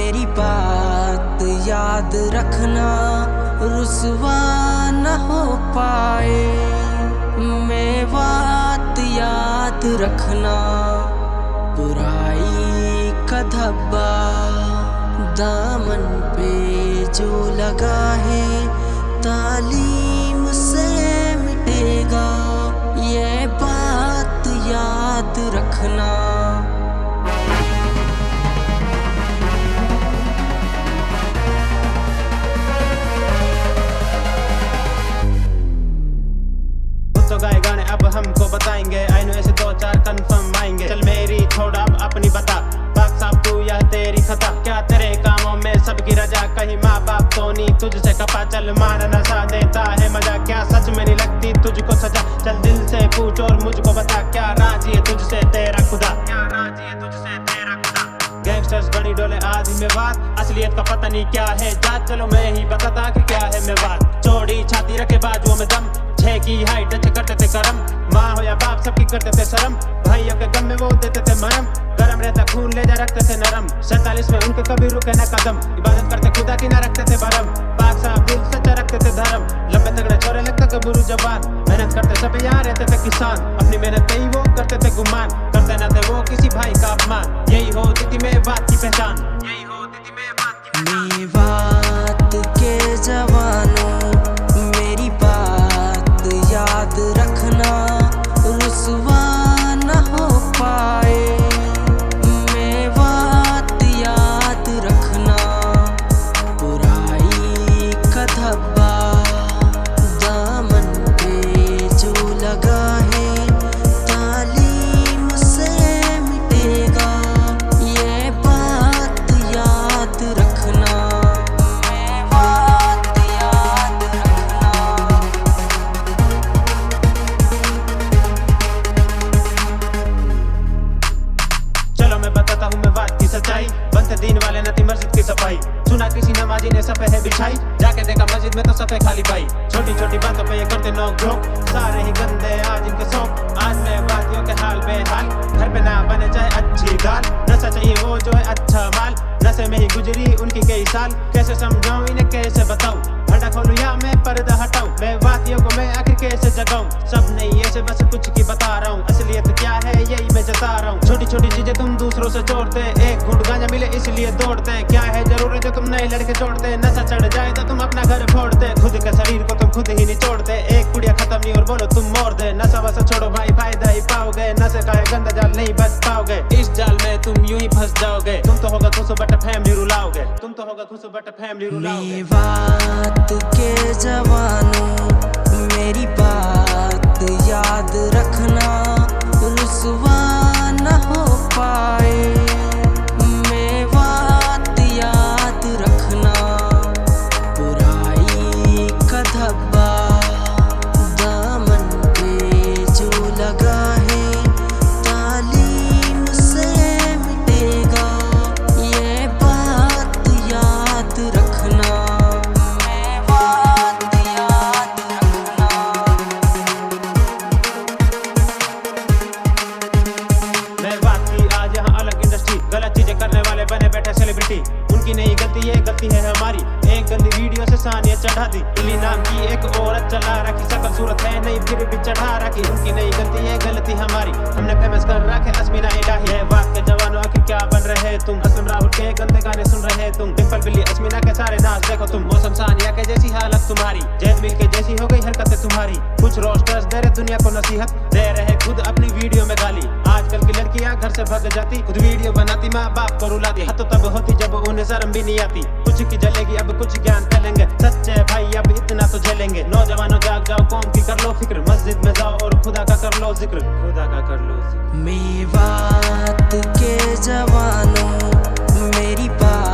मेरी बात याद रखना, रुसवा न हो पाए। मेरी बात याद रखना, बुराई का धब्बा दामन पे जो लगा है, तालीम से मिटेगा। ये बात याद रखना। तो गाए गाने अब हमको बताएंगे, आई नो ऐसे 2-4 कन्फर्म आएंगे। चल मेरी छोड़ अब अपनी बता, बात साहब तू यह तेरी खता। क्या तेरे कामों में सबकी रजा, कहीं माँ बाप तो नहीं तुझसे कपा। चल मान नशा देता है मजा, क्या सच में नहीं लगती तुझको सजा। चल दिल से पूछ और मुझको बता, क्या राजी है तुझसे तेरा खुदा, क्या राजी है तुझसे तेरा खुदा। गैंगस्टर्स बनी डोले आदि में बात, असलियत का पता नहीं क्या है जात। चलो मैं ही बताता कि क्या है मैं बात। चौड़ी छाती रखे बाजुओं में दम, 6 की हाइट टच करते थे करम। माँ हो या बाप सबकी करते थे शर्म, भाइयों के गम में वो देते थे मरम। गरम रहता खून ले जा रखते थे नरम, 47 में उनके कभी रुके न कदम। इबादत करते खुदा की ना रखते थे भरम, पाक साहब दिल सच्चा रखते थे धर्म। लंबे तगड़े छोरे लगते गबरू जवान, मेहनत करते सब यहाँ रहते थे किसान। अपनी मेहनत पे ही वो करते थे गुमान, करते न थे वो किसी भाई का अपमान। यही होती थी मेरी बात की पहचान, यही होती थी मेरी बात की पहचान। मेरी बात के जवानों, मेरी बात याद रखना, रुसवा न हो पाए। मेरी बात याद रखना, बुराई का धब्बा दामन पे जो लगा है, तालीम से मिटेगा। ये बात याद रखना, मेरी बात याद रखना। चलो मैं बताता हूँ मैं बात की सच्चाई, बनते दीन वाले न थी मस्जिद की सफाई। सुना किसी नमाजी ने सफे है बिछाई, जाके देखा मस्जिद में तो सफे खाली पाई। छोटी छोटी बातों पे ये करते नोक झोंक, सारे ही गंदे आज इनके शौक। आज मैं बातियों के हाल बेहाल, घर पे ना बने चाहे अच्छी दाल। नशा चाहिए वो जो है अच्छा माल, नशे में ही गुजरी उनकी कई साल। कैसे समझाऊं इन्हें कैसे बताऊं, भंडा खोलूं या मैं पर्दा हटाऊं। मैं बातियों को मैं आखिर कैसे जगाऊं, सब नहीं ऐसे बस कुछ की बता रहा हूँ। असलियत क्या है यही मैं जता रहा हूँ। छोटी छोटी चीजें तुम दूसरों से जोड़ते, एक घूंट गांजा मिले इसलिए दौड़ते। क्या है जरूरी जो तुम नए लड़के जोड़ते, नशा चढ़ जाए तो तुम अपना घर फोड़ते। खुद के शरीर को तुम खुद ही निचोड़ते, एक पुड़िया खत्म नहीं और बोलो तुम मोड़ दे। नशा वशा छोड़ो भाई फायदा ही पाओगे, नशे का है गंदा जाल नहीं बच पाओगे। इस जाल में तुम यूं ही फंस जाओगे, तुम तो होगा खुश बट फैमिली रुलाओगे, तुम तो होगा खुश बट फैमिली रुलाओगे। मेरी बात के जवानों, मेरी बात याद रखना, रुसवा न हो पाए। मेरी बात याद रखना, बुराई का धब्बा दामन पे जो लगा है, तालीम से मिटेगा। ये बात याद रखना, मेरी बात याद रखना। मैं बात की आज यहाँ अलग इंडस्ट्री, गलत चीजें करने वाले बने बैठे सेलिब्रिटी। उनकी नहीं गलती है, गलती है हमारी। एक गंदी वीडियो से सानिया चढ़ा दी, इली नाम की एक औरत चला रखी। शकल सूरत है नहीं फिर भी चढ़ा रखी, उनकी नहीं गलती है गलती हमारी। हमने फेमस कर रखे अस्मिना इलाही है। बात के जवानों आखिर क्या बन रहे तुम, असलम राहुल के गंदे गाने सुन रहे तुम। डिम्पल बिल्ली अस्मिना के सारे नाच देखो तुम, मौसम सानिया के जैसी हालत तुम्हारी। जैद मिल के जैसी हो गई हरकतें तुम्हारी। कुछ रोस्टर्स दे रहे दुनिया को नसीहत, दे रहे खुद अपनी वीडियो में गाली। आजकल की लड़कियां घर से भाग जाती, खुद वीडियो बनाती, माँ बाप को रुलाती। हद तो तब होती जब उन्हें शर्म भी नहीं आती। कुछ की जलेगी अब कुछ ज्ञान फैलेंगे, सच्चे भाई अब इतना तो झेलेंगे। नौजवानों जाग जाओ, कौम की कर लो फिक्र, मस्जिद में जाओ और खुदा का कर लो जिक्र, खुदा का कर लो जिक्र। मेरी बात के जवानों, मेरी बात